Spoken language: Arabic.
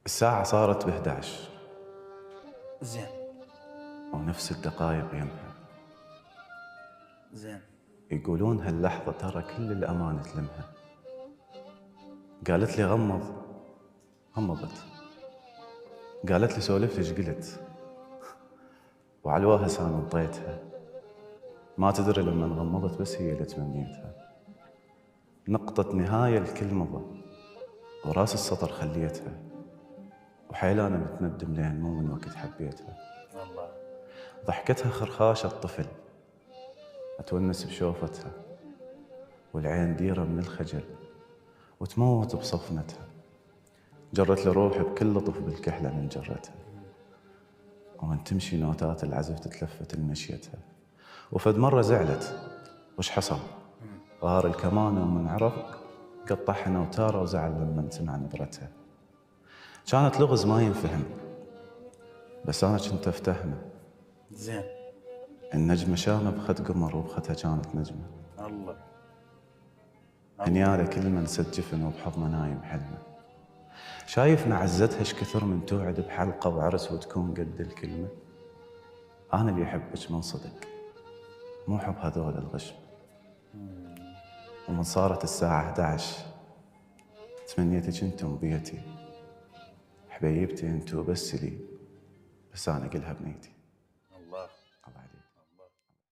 الساعة صارت ب11. زين. ونفس الدقايق يمها. زين. يقولون هاللحظة ترى كل الأمان تلمها. قالت لي غمض، غمضت. قالت لي سولف ايش قلت، وعلى الواهس انا انطيتها. ما تدري لما غمضت بس هي اللي تمنيتها. نقطة نهاية لكل مضى، وراس السطر خليتها. وحيل انا متندم لين مو من وقت حبيتها. الله. ضحكتها خرخاشة الطفل، اتونس بشوفتها. والعين ديرة من الخجل، وتموت بصفنتها. جرت لي روحي بكل لطف بالكحلة من جرتها. ومن تمشي نوتات العزف تتلفت لمشيتها. وفد مرة زعلت، وش حصل؟ غار الكمان ومن عرق قطعها وتارة وزعل لما سمع نبرتها. كانت لغز ما ينفهم، بس أنا كنت أفتهمه. زين. النجمة شامة بخد قمر وبختها كانت نجمة. الله. هنيالة كل من سد جفن وبحضنه نايم حلمه. شايف معزتها ايش كثر من توعد بحلقة وعرس وتكون قد الكلمة. أنا اللي أحبك من صدق، مو حب هذول الغشم. ومن صارت الساعة 11 تمنيتك انتم بيتي. حبيبتي انتو بس لي، بس أنا قلها بنيتي.